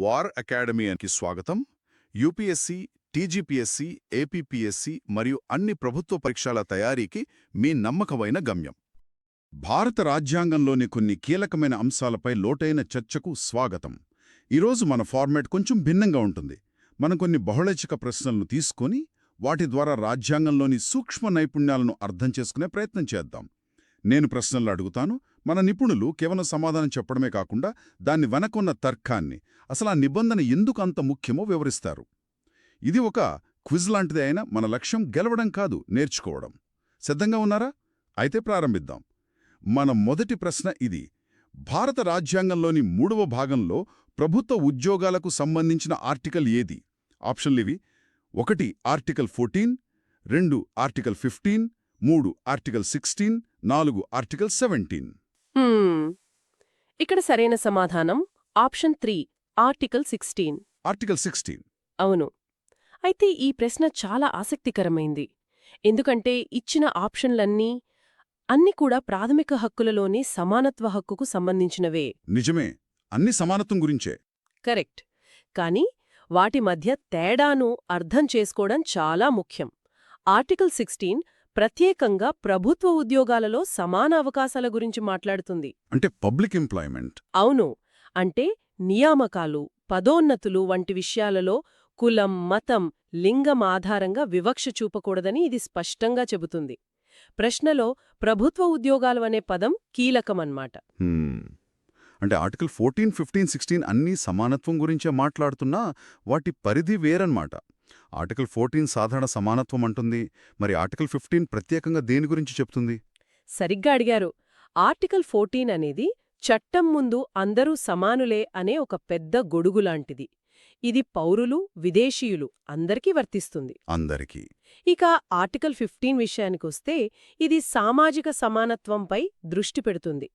War అకాడమీకి స్వాగతం. UPSC, TGPSC, APPSC మరియు అన్ని ప్రభుత్వ పరీక్షల తయారీకి మీ నమ్మకమైన గమ్యం. భారత రాజ్యాంగంలోని కొన్ని కీలకమైన అంశాలపై లోతైన చర్చకు స్వాగతం. ఈరోజు మన ఫార్మాట్ కొంచెం భిన్నంగా ఉంటుంది. మనం కొన్ని బహుళైచ్ఛిక ప్రశ్నలను తీసుకొని వాటి ద్వారా రాజ్యాంగంలోని సూక్ష్మ నైపుణ్యాలను అర్థం చేసుకునే ప్రయత్నం చేద్దాం. నేను ప్రశ్నలు అడుగుతాను. మన నిపుణులు కేవలం సమాధానం చెప్పడమే కాకుండా దాన్ని వెనకున్న తర్కాన్ని, అసలు ఆ నిబంధన ఎందుకు అంత ముఖ్యమో వివరిస్తారు. ఇది ఒక క్విజ్ లాంటిది అయినా మన లక్ష్యం గెలవడం కాదు, నేర్చుకోవడం. సిద్ధంగా ఉన్నారా? అయితే ప్రారంభిద్దాం. మన మొదటి ప్రశ్న ఇది. భారత రాజ్యాంగంలోని 3వ భాగంలో ప్రభుత్వ ఉద్యోగాలకు సంబంధించిన ఆర్టికల్ ఏది? ఆప్షన్లివి: 1 ఆర్టికల్ 14, 2 ఆర్టికల్ 15, 3 ఆర్టికల్ 16, 4 ఆర్టికల్ 17. ఇక్కడ సరైన సమాధానం ఆప్షన్ 3, ఆర్టికల్ 16. ఆర్టికల్ 16. అవును. అయితే ఈ ప్రశ్న చాలా ఆసక్తికరమైంది. ఎందుకంటే ఇచ్చిన ఆప్షన్లన్నీ అన్ని కూడా ప్రాథమిక హక్కులలోని సమానత్వ హక్కుకు సంబంధించినవే. నిజమే, అన్ని సమానత్వం గురించే. కరెక్ట్. కానీ వాటి మధ్య తేడాను అర్థం చేసుకోవడం చాలా ముఖ్యం. ఆర్టికల్ 16 ప్రత్యేకంగా ప్రభుత్వ ఉద్యోగాలలో సమాన అవకాశాల గురించి మాట్లాడుతుంది. అంటే పబ్లిక్ ఎంప్లాయ్మెంట్. అవును. అంటే నియామకాలు, పదోన్నతులు వంటి విషయాలలో కులం, మతం, లింగం ఆధారంగా వివక్ష చూపకూడదని ఇది స్పష్టంగా చెబుతుంది. ప్రశ్నలో ప్రభుత్వ ఉద్యోగాలు అనే పదం కీలకమన్నమాట. అంటే ఆర్టికల్ 14, 15, 16 అన్నీ సమానత్వం గురించే మాట్లాడుతున్నా వాటి పరిధి వేరన్నమాట. ఆర్టికల్ 14 సాధారణ సమానత్వం అంటుంది. మరి ఆర్టికల్ 15 ప్రత్యేకంగా దేని గురించి చెప్తుంది? సరిగ్గా అడిగారు. ఆర్టికల్ 14 అనేది చట్టం ముందు అందరూ సమానులే అనే ఒక పెద్ద గొడుగులాంటిది. ఇది పౌరులు, విదేశీయులు అందరికీ వర్తిస్తుంది. అందరికీ. ఇక ఆర్టికల్ 15 విషయానికొస్తే ఇది సామాజిక సమానత్వంపై దృష్టి పెడుతుంది.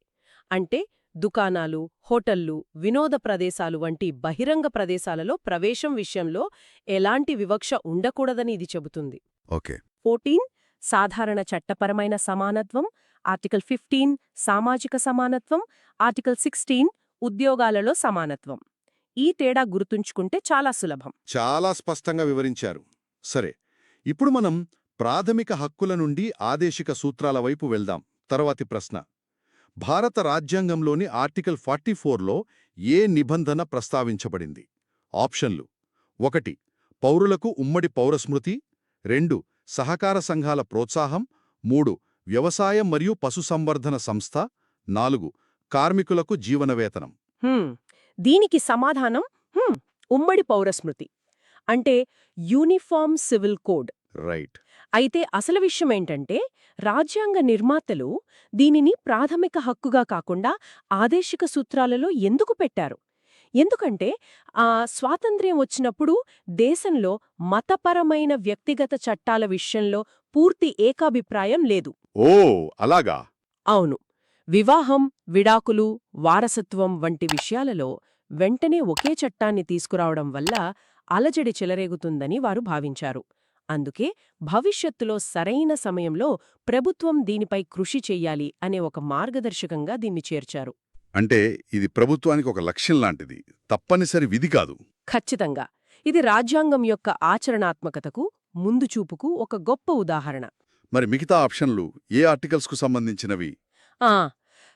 అంటే దుకాణాలు, హోటళ్లు, వినోద ప్రదేశాలు వంటి బహిరంగ ప్రదేశాలలో ప్రవేశం విషయంలో ఎలాంటి వివక్ష ఉండకూడదని ఇది చెబుతుంది. ఓకే. 14 సాధారణ చట్టపరమైన సమానత్వం, ఆర్టికల్ 15 సామాజిక సమానత్వం, ఆర్టికల్ 16 ఉద్యోగాలలో సమానత్వం. ఈ తేడా గుర్తుంచుకుంటే చాలా సులభం. చాలా స్పష్టంగా వివరించారు. సరే, ఇప్పుడు మనం ప్రాథమిక హక్కుల నుండి ఆదేశిక సూత్రాల వైపు వెళ్దాం. తర్వాతి ప్రశ్న: భారత రాజ్యాంగంలోని ఆర్టికల్ 44లో ఏ నిబంధన ప్రస్తావించబడింది? ఆప్షన్లు: 1 పౌరులకు ఉమ్మడి పౌరస్మృతి, 2 సహకార సంఘాల ప్రోత్సాహం, 3 వ్యవసాయం మరియు పశుసంవర్ధన సంస్థ, 4 కార్మికులకు జీవనవేతనం. దీనికి సమాధానం ఉమ్మడి పౌరస్మృతి, అంటే యూనిఫార్మ్ సివిల్ కోడ్. రైట్. అయితే అసలు విషయమేంటంటే రాజ్యాంగ నిర్మాతలు దీనిని ప్రాథమిక హక్కుగా కాకుండా ఆదేశిక సూత్రాలలో ఎందుకు పెట్టారు? ఎందుకంటే స్వాతంత్ర్యం వచ్చినప్పుడు దేశంలో మతపరమైన వ్యక్తిగత చట్టాల విషయంలో పూర్తి ఏకాభిప్రాయం లేదు. ఓ, అలాగా? అవును. వివాహం, విడాకులు, వారసత్వం వంటి విషయాలలో వెంటనే ఒకే చట్టాన్ని తీసుకురావడం వల్ల అలజడి చెలరేగుతుందని వారు భావించారు. అందుకే భవిష్యత్తులో సరైన సమయంలో ప్రభుత్వం దీనిపై కృషి చెయ్యాలి అనే ఒక మార్గదర్శకంగా దీన్ని చేర్చారు. అంటే ఇది ప్రభుత్వానికి ఒక లక్ష్యం లాంటిది, తప్పనిసరి విధి కాదు. ఖచ్చితంగా. ఇది రాజ్యాంగం యొక్క ఆచరణాత్మకతకు, ముందుచూపుకు ఒక గొప్ప ఉదాహరణ. మరి మిగతా ఆప్షన్లు ఏ ఆర్టికల్స్కు సంబంధించినవి?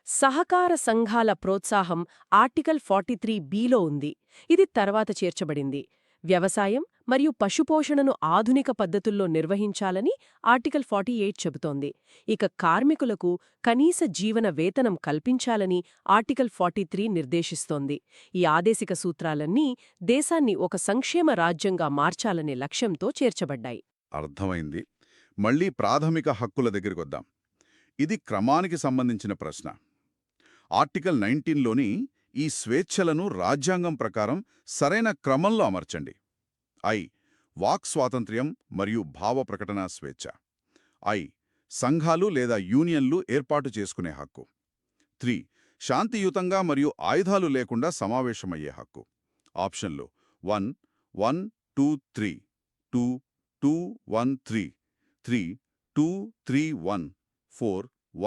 సహకార సంఘాల ప్రోత్సాహం ఆర్టికల్ 43బీలో ఉంది. ఇది తర్వాత చేర్చబడింది. వ్యవసాయం మరియు పశుపోషణను ఆధునిక పద్ధతుల్లో నిర్వహించాలని ఆర్టికల్ 48 చెబుతోంది. ఇక కార్మికులకు కనీస జీవన వేతనం కల్పించాలని ఆర్టికల్ 43 నిర్దేశిస్తోంది. ఈ ఆదేశిక సూత్రాలన్నీ దేశాన్ని ఒక సంక్షేమ రాజ్యంగా మార్చాలనే లక్ష్యంతో చేర్చబడ్డాయి. అర్థమైంది. మళ్లీ ప్రాథమిక హక్కుల దగ్గరికొద్దాం. ఇది క్రమానికి సంబంధించిన ప్రశ్న. ఆర్టికల్ 19లోని ఈ స్వేచ్ఛలను రాజ్యాంగం ప్రకారం సరైన క్రమంలో అమర్చండి. ఐ వాక్ స్వాతంత్ర్యం మరియు భావ ప్రకటన స్వేచ్ఛ. ఐ సంఘాలు లేదా యూనియన్లు ఏర్పాటు చేసుకునే హక్కు. 3 శాంతియుతంగా మరియు ఆయుధాలు లేకుండా సమావేశమయ్యే హక్కు. ఆప్షన్లు: 1, 1, 2, 3, 2, 2, 1, 3, 3, 2, 3, 1, 4,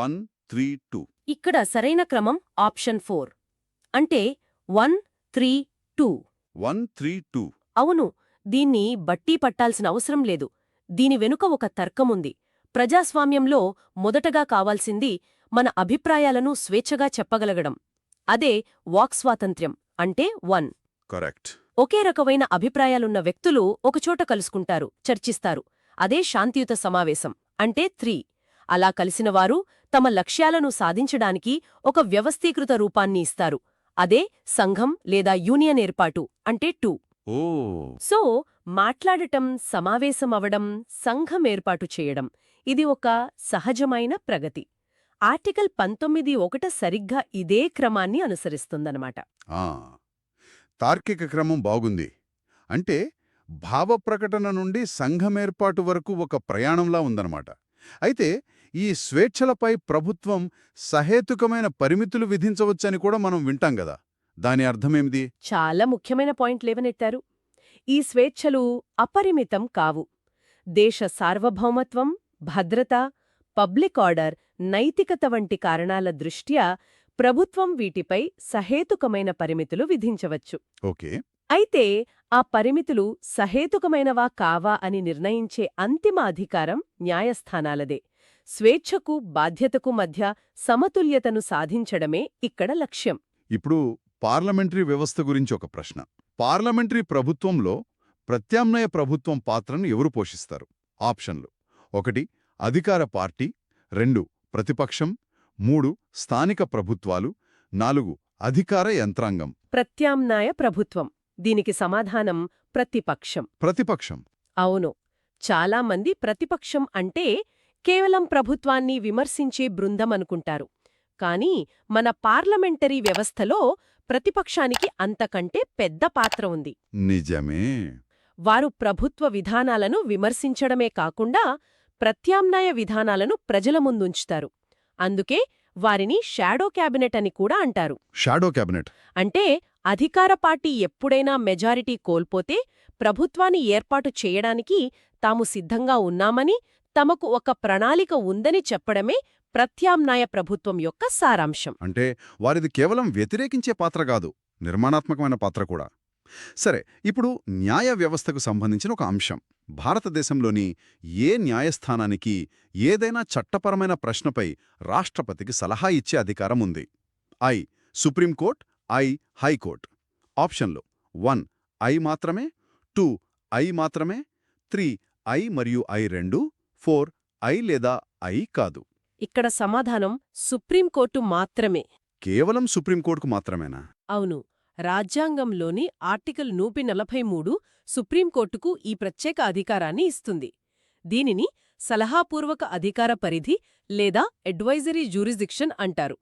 1, 3, 2. ఇక్కడ సరైన క్రమం ఆప్షన్ 4, అంటే 1, 3, 2. 132. అవును, దీన్ని బట్టీ పట్టాల్సిన అవసరం లేదు. దీని వెనుక ఒక తర్కముంది. ప్రజాస్వామ్యంలో మొదటగా కావాల్సింది మన అభిప్రాయాలను స్వేచ్ఛగా చెప్పగలగడం. అదే వాక్స్వాతంత్ర్యం అంటే 1. కరెక్ట్. ఒకే రకమైన అభిప్రాయాలున్న వ్యక్తులు ఒకచోట కలుసుకుంటారు, చర్చిస్తారు. అదే శాంతియుత సమావేశం అంటే 3. అలా కలిసినవారు తమ లక్ష్యాలను సాధించడానికి ఒక వ్యవస్థీకృత రూపాన్ని ఇస్తారు. అదే సంఘం లేదా యూనియన్ ఏర్పాటు అంటే 2. ఓ. సో మాట్లాడటం, సమావేశమవడం, సంఘం ఏర్పాటు చేయడం ఇది ఒక సహజమైన ప్రగతి. ఆర్టికల్ 19(1) సరిగ్గా ఇదే క్రమాన్ని అనుసరిస్తుందన్నమాట. ఆ, తార్కిక క్రమం బాగుంది. అంటే భావప్రకటన నుండి సంఘమేర్పాటు వరకు ఒక ప్రయాణంలా ఉందన్నమాట. అయితే ఈ స్వేచ్ఛలపై ప్రభుత్వం సహేతుకమైన పరిమితులు విధించవచ్చని కూడా మనం వింటాం గదా. దాని అర్థమేమిది? చాలా ముఖ్యమైన పాయింట్ లేవనెత్తారు. ఈ స్వేచ్ఛలు అపరిమితం కావు. దేశ సార్వభౌమత్వం, భద్రత, పబ్లిక్ ఆర్డర్, నైతికత వంటి కారణాల దృష్ట్యా ప్రభుత్వం వీటిపై సహేతుకమైన పరిమితులు విధించవచ్చు. ఓకే. అయితే ఆ పరిమితులు సహేతుకమైనవా కావా అని నిర్ణయించే అంతిమ అధికారం న్యాయస్థానాలదే. స్వేచ్ఛకు, బాధ్యతకు మధ్య సమతుల్యతను సాధించడమే ఇక్కడ లక్ష్యం. ఇప్పుడు పార్లమెంటరీ వ్యవస్థ గురించి ఒక ప్రశ్న. పార్లమెంటరీ ప్రభుత్వంలో ప్రత్యామ్నాయ ప్రభుత్వం పాత్రను ఎవరు పోషిస్తారు? ఆప్షన్లు: 1 అధికార పార్టీ, 2 ప్రతిపక్షం, 3 స్థానిక ప్రభుత్వాలు, 4 అధికార యంత్రాంగం. ప్రత్యామ్నాయ ప్రభుత్వం. దీనికి సమాధానం ప్రతిపక్షం. ప్రతిపక్షం. అవును, చాలామంది ప్రతిపక్షం అంటే కేవలం ప్రభుత్వాన్ని విమర్శించే బృందం అనుకుంటారు. కానీ మన పార్లమెంటరీ వ్యవస్థలో ప్రతిపక్షానికి అంతకంటే పెద్ద పాత్ర ఉంది. నిజమే. వారు ప్రభుత్వ విధానాలను విమర్శించడమే కాకుండా ప్రత్యామ్నాయ విధానాలను ప్రజల ముందుంచుతారు. అందుకే వారిని షాడో క్యాబినెట్ అని కూడా అంటారు. షాడో క్యాబినెట్ అంటే అధికార పార్టీ ఎప్పుడైనా మెజారిటీ కోల్పోతే ప్రభుత్వాన్ని ఏర్పాటు చేయడానికి తాము సిద్ధంగా ఉన్నామని, తమకు ఒక ప్రణాళిక ఉందని చెప్పడమే ప్రత్యామ్నాయ ప్రభుత్వం యొక్క సారాంశం. అంటే వారిది కేవలం వ్యతిరేకించే పాత్ర కాదు, నిర్మాణాత్మకమైన పాత్ర కూడా. సరే, ఇప్పుడు న్యాయ వ్యవస్థకు సంబంధించిన ఒక అంశం. భారతదేశంలోని ఏ న్యాయస్థానానికి ఏదైనా చట్టపరమైన ప్రశ్నపై రాష్ట్రపతికి సలహా ఇచ్చే అధికారం ఉంది? I supreme court, I high court. ఆప్షన్లు: 1 ఐ మాత్రమే, 2 ఐ మాత్రమే, 3 ఐ మరియు ఐ రెండు, 4 ఐ లేదా ఐ కాదు. ఇక్కడ సమాధానం సుప్రీంకోర్టు మాత్రమే. కేవలం సుప్రీంకోర్టుకు మాత్రమేనా? అవును, రాజ్యాంగంలోని ఆర్టికల్ 143 సుప్రీంకోర్టుకు ఈ ప్రత్యేక అధికారాన్ని ఇస్తుంది. దీనిని సలహాపూర్వక అధికార పరిధి లేదా అడ్వైజరీ జ్యూరిస్డిక్షన్ అంటారు.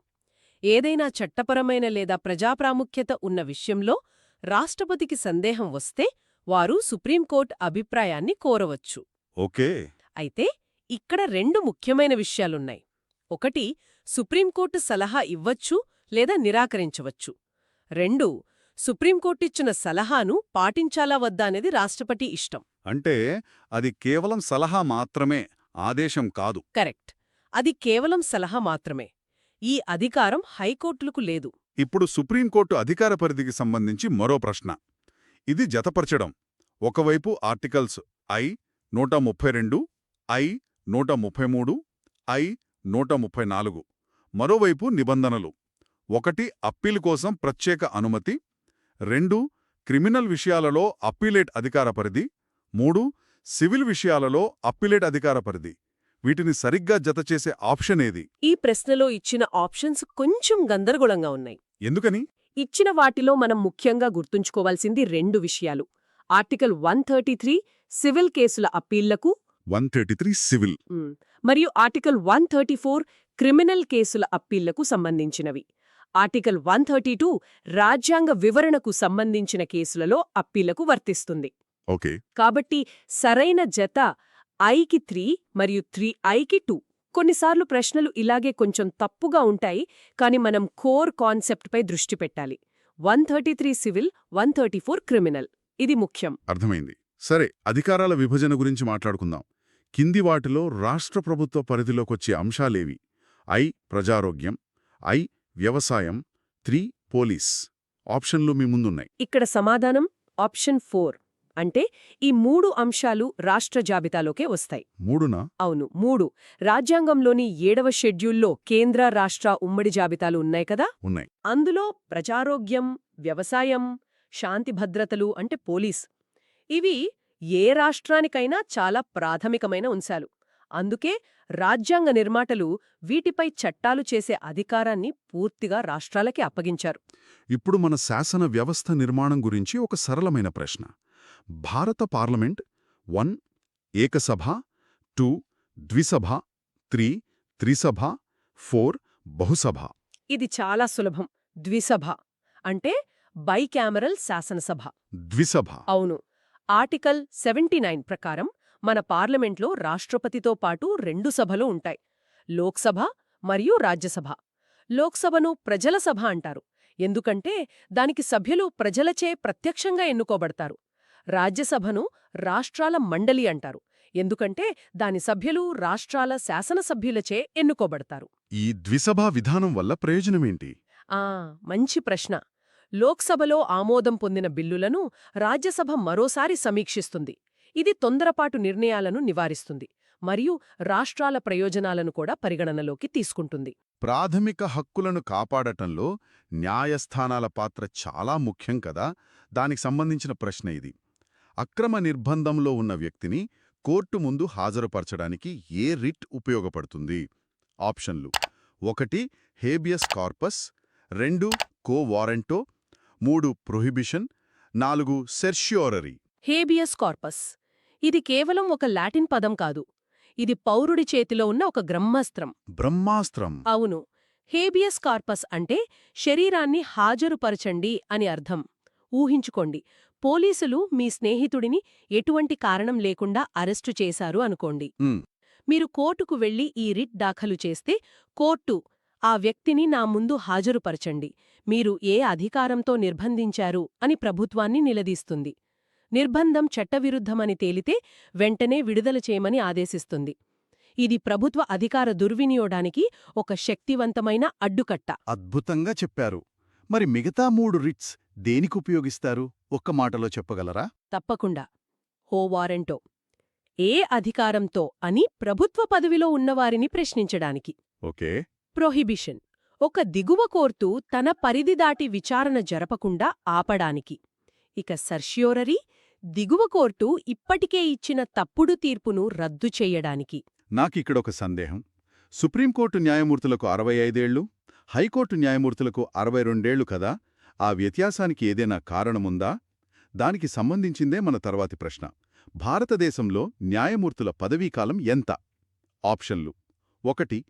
ఏదైనా చట్టపరమైన లేదా ప్రజాప్రాముఖ్యత ఉన్న విషయంలో రాష్ట్రపతికి సందేహం వస్తే వారు సుప్రీంకోర్టు అభిప్రాయాన్ని కోరవచ్చు. ఓకే. అయితే ఇక్కడ 2 ముఖ్యమైన విషయాలున్నాయి. 1 సుప్రీంకోర్టు సలహా ఇవ్వచ్చు లేదా నిరాకరించవచ్చు. 2 సుప్రీంకోర్టిచ్చిన సలహాను పాటించాలా వద్దా అనేది రాష్ట్రపతి ఇష్టం. అంటే అది కేవలం సలహా మాత్రమే, ఆదేశం కాదు. కరెక్ట్, అది కేవలం సలహా మాత్రమే. ఈ అధికారం హైకోర్టులకు లేదు. ఇప్పుడు సుప్రీంకోర్టు అధికార పరిధికి సంబంధించి మరో ప్రశ్న. ఇది జతపరచడం. ఒకవైపు ఆర్టికల్స్ ఐ 132, ఐ 133, ఐ 134. మరోవైపు నిబంధనలు: 1 అప్పీలు కోసం ప్రత్యేక అనుమతి, 2 క్రిమినల్ విషయాలలో అప్పీలేట్ అధికార పరిధి, 3 సివిల్ విషయాలలో అప్పీలేట్ అధికార పరిధి. వీటిని సరిగ్గా జతచేసే ఆప్షన్ ఏది? ఈ ప్రశ్నలో ఇచ్చిన ఆప్షన్స్ కొంచెం గందరగోళంగా ఉన్నాయి. ఎందుకని? ఇచ్చిన వాటిలో మనం ముఖ్యంగా గుర్తుంచుకోవాల్సింది 2 విషయాలు. ఆర్టికల్ 133 సివిల్ కేసుల అప్పీళ్లకు, 133 సివిల్, మరియు ఆర్టికల్ 134 క్రిమినల్ కేసుల అప్పీళ్లకు సంబంధించినవి. ఆర్టికల్ 132 రాజ్యాంగ వివరణకు సంబంధించిన కేసులలో అప్పీళ్లకు వర్తిస్తుంది. ఓకే. కాబట్టి సరైన జత ఐకి 3 మరియు 3ఐకి 2. కొన్నిసార్లు ప్రశ్నలు ఇలాగే కొంచెం తప్పుగా ఉంటాయి, కాని మనం కోర్ కాన్సెప్ట్పై దృష్టి పెట్టాలి. 133 సివిల్, 134 క్రిమినల్. ఇది ముఖ్యం. అర్థమైంది. సరే, అధికారాల విభజన గురించి మాట్లాడుకుందాం. కింది వాటిలో రాష్ట్ర ప్రభుత్వ పరిధిలోకొచ్చే అంశాలేవి? ఐ ప్రజారోగ్యం, ఐ వ్యవసాయం, 3 పోలీస్. ఆప్షన్లు మీ ముందున్నాయి. ఇక్కడ సమాధానం ఆప్షన్ 4 అంటే ఈ 3 అంశాలు రాష్ట్ర జాబితాలోకే వస్తాయి. మూడునా? అవును 3. రాజ్యాంగంలోని 7వ షెడ్యూల్లో కేంద్ర రాష్ట్ర ఉమ్మడి జాబితాలు ఉన్నాయి కదా, ఉన్నాయి. అందులో ప్రజారోగ్యం, వ్యవసాయం, శాంతి భద్రతలు అంటే పోలీస్, ఇవి ఏ రాష్ట్రానికైనా చాలా ప్రాథమికమైన అంశాలు. అందుకే రాజ్యాంగ నిర్మాతలు వీటిపై చట్టాలు చేసే అధికారాన్ని పూర్తిగా రాష్ట్రాలకే అప్పగించారు. ఇప్పుడు మన శాసన వ్యవస్థ నిర్మాణం గురించి ఒక సరళమైన ప్రశ్న. భారత పార్లమెంట్ 1 ఏకసభ, 2 ద్విసభ, 3 త్రిసభ, 4 బహుసభ. ఇది చాలా సులభం. ద్విసభ అంటే బైకామరల్ శాసనసభ. ద్విసభ. అవును. ఆర్టికల్ 79 ప్రకారం మన పార్లమెంట్లో రాష్ట్రపతితో పాటు 2 సభలు ఉంటాయి, లోక్సభ మరియు రాజ్యసభ. లోక్సభను ప్రజల సభ అంటారు, ఎందుకంటే దానికి సభ్యులు ప్రజలచే ప్రత్యక్షంగా ఎన్నుకోబడతారు. రాజ్యసభను రాష్ట్రాల మండలి అంటారు, ఎందుకంటే దాని సభ్యులు రాష్ట్రాల శాసనసభ్యులచే ఎన్నుకోబడతారు. ఈ ద్విసభా విధానం వల్ల ప్రయోజనమేంటి? మంచి ప్రశ్న. లోక్సభలో ఆమోదం పొందిన బిల్లులను రాజ్యసభ మరోసారి సమీక్షిస్తుంది. ఇది తొందరపాటు నిర్ణయాలను నివారిస్తుంది మరియు రాష్ట్రాల ప్రయోజనాలను కూడా పరిగణనలోకి తీసుకుంటుంది. ప్రాథమిక హక్కులను కాపాడటంలో న్యాయస్థానాల పాత్ర చాలా ముఖ్యం కదా. దానికి సంబంధించిన ప్రశ్న ఇది. అక్రమ నిర్బంధంలో ఉన్న వ్యక్తిని కోర్టు ముందు హాజరుపరచడానికి ఏ రిట్ ఉపయోగపడుతుంది? ఆప్షన్లు: 1 హేబియస్ కార్పస్, 2 కో వారెంటో, 3 ప్రొహిబిషన్, 4 సెర్ష్యోరరీ. హేబియస్ కార్పస్ ఇది కేవలం ఒక లాటిన్ పదం కాదు, ఇది పౌరుడి చేతిలో ఉన్న ఒక బ్రహ్మాస్త్రం. బ్రహ్మాస్త్రం. అవును. హేబియస్ కార్పస్ అంటే శరీరాన్ని హాజరుపరచండి అని అర్థం. ఊహించుకోండి, పోలీసులు మీ స్నేహితుడిని ఎటువంటి కారణం లేకుండా అరెస్టు చేశారు అనుకోండి. మీరు కోర్టుకు వెళ్లి ఈ రిట్ దాఖలు చేస్తే కోర్టు ఆ వ్యక్తిని నా ముందు హాజరుపరచండి, మీరు ఏ అధికారంతో నిర్బంధించారు అని ప్రభుత్వాన్ని నిలదీస్తుంది. నిర్బంధం చట్టవిరుద్ధమని తేలితే వెంటనే విడుదల చేయమని ఆదేశిస్తుంది. ఇది ప్రభుత్వ అధికార దుర్వినియోగానికి ఒక శక్తివంతమైన అడ్డుకట్ట. అద్భుతంగా చెప్పారు. మరి మిగతా 3 రిట్స్ దేనికుపయోగిస్తారు? ఒక్క మాటలో చెప్పగలరా? తప్పకుండా. హో వారెంటో ఏ అధికారంతో అని ప్రభుత్వ పదవిలో ఉన్నవారిని ప్రశ్నించడానికి. ఓకే. ప్రొహిబిషన్ ఒక దిగువ కోర్టు తన పరిధి దాటి విచారణ జరపకుండా ఆపడానికి. ఇక సర్ష్యోరరీ దిగువ కోర్టు ఇప్పటికే ఇచ్చిన తప్పుడు తీర్పును రద్దు చెయ్యడానికి. నాకిక్కడొక సందేహం. సుప్రీంకోర్టు న్యాయమూర్తులకు 65 ఏళ్లు, హైకోర్టు న్యాయమూర్తులకు 62 ఏళ్లు కదా. ఆ వ్యత్యాసానికి ఏదైనా కారణముందా? దానికి సంబంధించిందే మన తర్వాతి ప్రశ్న. భారతదేశంలో న్యాయమూర్తుల పదవీకాలం ఎంత? ఆప్షన్లు: 1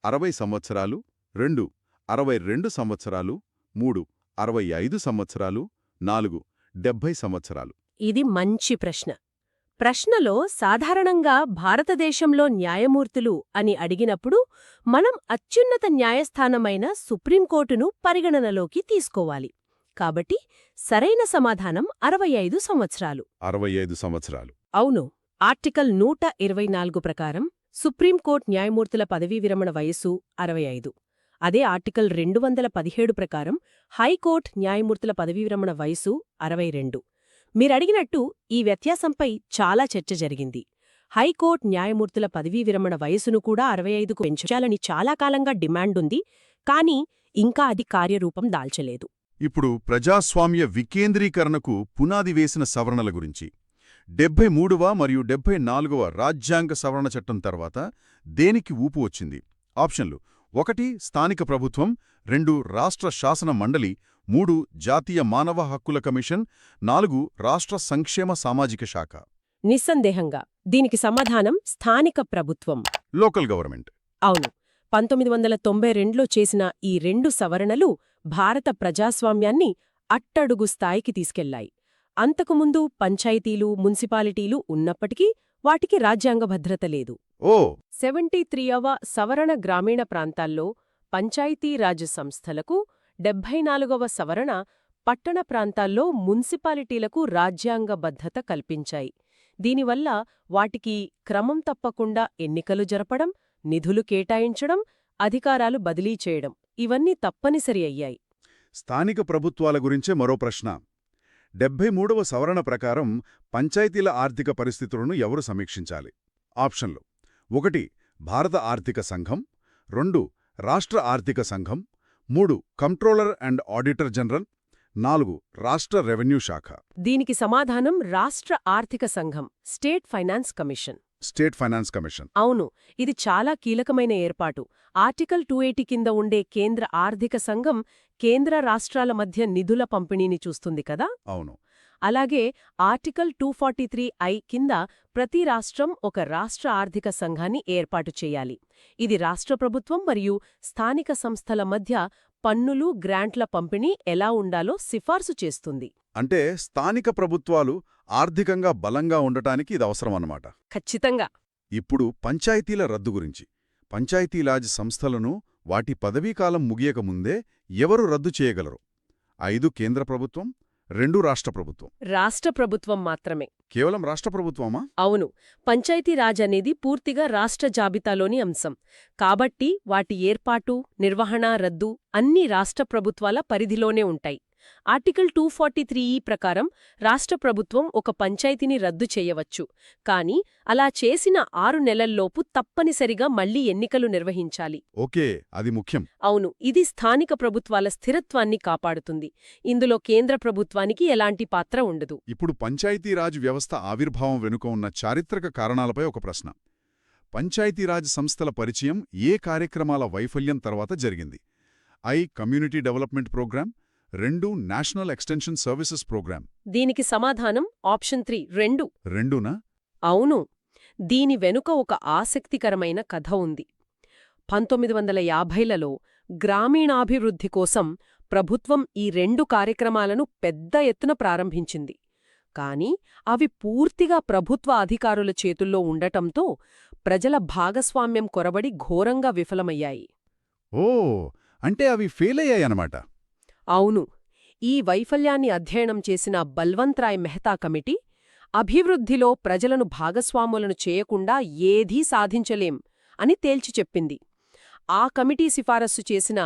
60 సంవత్సరాలు, 2 62 సంవత్సరాలు, 3 65 సంవత్సరాలు, 4 70 సంవత్సరాలు. ఇది మంచి ప్రశ్న. ప్రశ్నలో సాధారణంగా భారతదేశంలో న్యాయమూర్తులు అని అడిగినప్పుడు మనం అత్యున్నత న్యాయస్థానమైన సుప్రీంకోర్టును పరిగణనలోకి తీసుకోవాలి. కాబట్టి సరైన సమాధానం 65 సంవత్సరాలు. 65 సంవత్సరాలు. అవును. ఆర్టికల్ 124 ప్రకారం సుప్రీంకోర్టు న్యాయమూర్తుల పదవీ విరమణ వయస్సు 65. అదే ఆర్టికల్ 217 ప్రకారం హైకోర్టు న్యాయమూర్తుల పదవీ విరమణ వయస్సు 62. మీరడిగినట్టు ఈ వ్యత్యాసంపై చాలా చర్చ జరిగింది. హైకోర్టు న్యాయమూర్తుల పదవీ విరమణ వయసును కూడా 65కు పెంచాలని చాలా కాలంగా డిమాండుంది, కానీ ఇంకా అది కార్యరూపం దాల్చలేదు. ఇప్పుడు ప్రజాస్వామ్య వికేంద్రీకరణకు పునాది వేసిన సవరణల గురించి. 73వ మరియు 74వ రాజ్యాంగ సవరణ చట్టం తర్వాత దేనికి ఊపు వచ్చింది? ఆప్షన్లు: 1 స్థానిక ప్రభుత్వం, 2 రాష్ట్ర శాసన మండలి, 3 జాతీయ మానవ హక్కుల కమిషన్, 4 రాష్ట్ర సంక్షేమ సామాజిక శాఖ. నిస్సందేహంగా దీనికి సమాధానం స్థానిక ప్రభుత్వం. Local government. అవును. 1992లో చేసిన ఈ 2 సవరణలు భారత ప్రజాస్వామ్యాన్ని అట్టడుగు స్థాయికి తీసుకెళ్లాయి. అంతకుముందు పంచాయతీలు, మున్సిపాలిటీలు ఉన్నప్పటికీ వాటికి రాజ్యాంగ భద్రత లేదు. 73వ సవరణ గ్రామీణ ప్రాంతాల్లో పంచాయతీరాజ్ సంస్థలకు, 74వ సవరణ పట్టణ ప్రాంతాల్లో మున్సిపాలిటీలకు రాజ్యాంగ భద్రత కల్పించాయి. దీనివల్ల వాటికి క్రమం తప్పకుండా ఎన్నికలు జరపడం, నిధులు కేటాయించడం, అధికారాలు బదిలీ చేయడం ఇవన్నీ తప్పనిసరి అయ్యాయి. స్థానిక ప్రభుత్వాల గురించే మరో ప్రశ్న. 73వ సవరణ ప్రకారం పంచాయతీల ఆర్థిక పరిస్థితులను ఎవరు సమీక్షించాలి? ఆప్షన్లు: 1 భారత ఆర్థిక సంఘం, 2 రాష్ట్ర ఆర్థిక సంఘం, 3 కంట్రోలర్ అండ్ ఆడిటర్ జనరల్, 4 రాష్ట్ర రెవెన్యూ శాఖ. దీనికి సమాధానం రాష్ట్ర ఆర్థిక సంఘం, state finance commission. State finance commission. అవును, ఇది చాలా కీలకమైన ఏర్పాటు. ఆర్టికల్ 280 కింద ఉండే కేంద్ర ఆర్థిక సంఘం కేంద్ర రాష్ట్రాల మధ్య నిధుల పంపిణీని చూస్తుంది కదా. అవును. అలాగే ఆర్టికల్ 243I కింద ప్రతి రాష్ట్రం ఒక రాష్ట్ర ఆర్థిక సంఘాన్ని ఏర్పాటు చేయాలి. ఇది రాష్ట్ర ప్రభుత్వం మరియు స్థానిక సంస్థల మధ్య పన్నులు, గ్రాంట్ల పంపిణీ ఎలా ఉండాలో సిఫార్సు చేస్తుంది. అంటే స్థానిక ప్రభుత్వాలు ఆర్థికంగా బలంగా ఉండటానికి ఇది అవసరమన్నమాట. ఖచ్చితంగా. ఇప్పుడు పంచాయతీల రద్దు గురించి. పంచాయతీరాజ్ సంస్థలను వాటి పదవీకాలం ముగియకముందే ఎవరు రద్దు చేయగలరు? 5 కేంద్ర ప్రభుత్వం, 2 రాష్ట్ర ప్రభుత్వం. రాష్ట్ర ప్రభుత్వం మాత్రమే. కేవలం రాష్ట్ర ప్రభుత్వమా? అవును, పంచాయతీరాజ్ అనేది పూర్తిగా రాష్ట్ర జాబితాలోని అంశం. కాబట్టి వాటి ఏర్పాటు, నిర్వహణ, రద్దు అన్నీ రాష్ట్ర ప్రభుత్వాల పరిధిలోనే ఉంటాయి. ఆర్టికల్ 243E ప్రకారం రాష్ట్ర ప్రభుత్వం ఒక పంచాయతీని రద్దు చేయవచ్చు. కానీ అలా చేసిన 6 నెలల్లోపు తప్పనిసరిగా మళ్లీ ఎన్నికలు నిర్వహించాలి. ఓకే, అది ముఖ్యం. అవును, ఇది స్థానిక ప్రభుత్వాల స్థిరత్వాన్ని కాపాడుతుంది. ఇందులో కేంద్ర ప్రభుత్వానికి ఎలాంటి పాత్ర ఉండదు. ఇప్పుడు పంచాయతీరాజ్ వ్యవస్థ ఆవిర్భావం వెనుక ఉన్న చారిత్రక కారణాలపై ఒక ప్రశ్న. పంచాయతీరాజ్ సంస్థల పరిచయం ఏ కార్యక్రమాల వైఫల్యం తర్వాత జరిగింది? Community development programme, 2 national extension services programme. దీనికి సమాధానం ఆప్షన్ 3, 2. 2నా? అవును, దీని వెనుక ఒక ఆసక్తికరమైన కథ ఉంది. 1950లలో గ్రామీణాభివృద్ధి కోసం ప్రభుత్వం ఈ 2 కార్యక్రమాలను పెద్ద ఎత్తున ప్రారంభించింది. కాని అవి పూర్తిగా ప్రభుత్వ అధికారుల చేతుల్లో ఉండటంతో ప్రజల భాగస్వామ్యం కొరబడి ఘోరంగా విఫలమయ్యాయి. ఓ, అంటే అవి ఫెయిలయ్యాయన్నమాట. అవును, ఈ వైఫల్యాన్ని అధ్యయనం చేసిన బల్వంతరాయ్ మెహతా కమిటీ అభివృద్ధిలో ప్రజలను భాగస్వాములను చేయకుండా ఏదీ సాధించలేం అని తేల్చి చెప్పింది. ఆ కమిటీ సిఫారసు చేసిన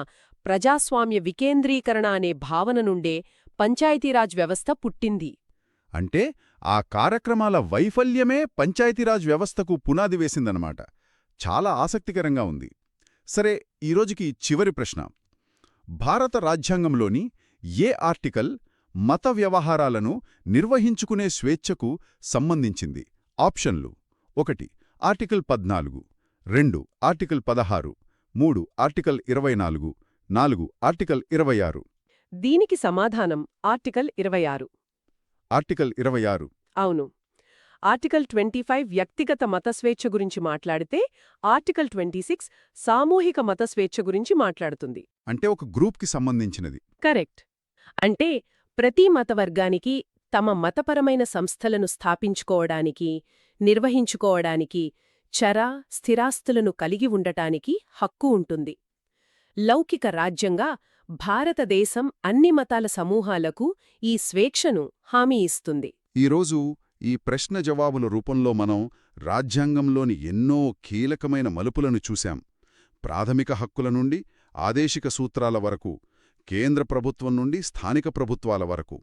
ప్రజాస్వామ్య వికేంద్రీకరణ అనే భావన నుండే పంచాయతీరాజ్ వ్యవస్థ పుట్టింది. అంటే ఆ కార్యక్రమాల వైఫల్యమే పంచాయతీరాజ్ వ్యవస్థకు పునాది వేసిందన్నమాట. చాలా ఆసక్తికరంగా ఉంది. సరే, ఈరోజుకి చివరి ప్రశ్న. భారత రాజ్యాంగంలోని ఏ ఆర్టికల్ మత వ్యవహారాలను నిర్వహించుకునే స్వేచ్ఛకు సంబంధించింది? ఆప్షన్లు: 1 ఆర్టికల్ 14, 2 ఆర్టికల్ 16, 3 ఆర్టికల్ 24, 4 ఆర్టికల్ 26. దీనికి సమాధానం ఆర్టికల్ 26. ఆర్టికల్ 26. అవును. ఆర్టికల్ 25 వ్యక్తిగత మతస్వేచ్ఛ గురించి మాట్లాడితే ఆర్టికల్ 26 సామూహిక మతస్వేచ్ఛ గురించి మాట్లాడుతుంది. అంటే ఒక గ్రూప్కి సంబంధించినది. కరెక్ట్. అంటే ప్రతి మతవర్గానికి తమ మతపరమైన సంస్థలను స్థాపించుకోవడానికి, నిర్వహించుకోవడానికి, స్థిరాస్తులను కలిగి ఉండటానికి హక్కు ఉంటుంది. లౌకిక రాజ్యంగా భారతదేశం అన్ని మతాల సమూహాలకు ఈ స్వేచ్ఛను హామీ ఇస్తుంది. ఈరోజు ఈ ప్రశ్న జవాబుల రూపంలో మనం రాజ్యాంగంలోని ఎన్నో కీలకమైన మలుపులను చూశాం. ప్రాథమిక హక్కుల నుండి ఆదేశిక సూత్రాల వరకు, కేంద్ర ప్రభుత్వం నుండి స్థానిక ప్రభుత్వాల వరకు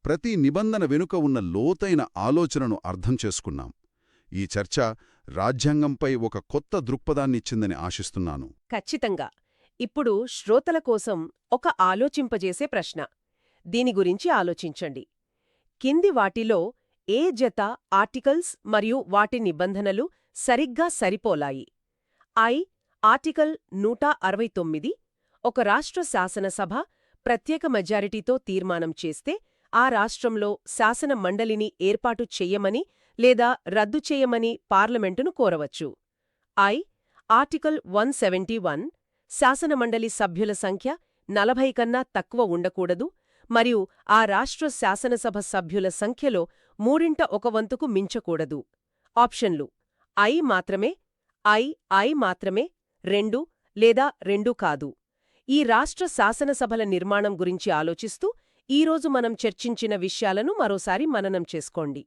ప్రతి నిబంధన వెనుక ఉన్న లోతైన ఆలోచనను అర్థం చేసుకున్నాం. ఈ చర్చ రాజ్యాంగంపై ఒక కొత్త దృక్పథాన్నిచ్చిందని ఆశిస్తున్నాను. ఖచ్చితంగా. ఇప్పుడు శ్రోతల కోసం ఒక ఆలోచింపజేసే ప్రశ్న. దీని గురించి ఆలోచించండి. కింది వాటిలో ఏ జత ఆర్టికల్స్ మరియు వాటి నిబంధనలు సరిగ్గా సరిపోలాయి? ఆర్టికల్ 169 ఒక రాష్ట్ర శాసనసభ ప్రత్యేక మెజారిటీతో తీర్మానం చేస్తే ఆ రాష్ట్రంలో శాసన మండలిని ఏర్పాటు చెయ్యమని లేదా రద్దు చేయమని పార్లమెంటును కోరవచ్చు. ఆర్టికల్ 171 శాసనమండలి సభ్యుల సంఖ్య 40 కన్నా తక్కువ ఉండకూడదు మరియు ఆ రాష్ట్ర శాసనసభ సభ్యుల సంఖ్యలో 1/3 మించకూడదు. ఆప్షన్లు: మాత్రమే, మాత్రమే, 2 లేదా 2 కాదు. ఈ రాష్ట్ర శాసనసభల నిర్మాణం గురించి ఆలోచిస్తూ ఈరోజు మనం చర్చించిన విషయాలను మరోసారి మననం చేసుకోండి.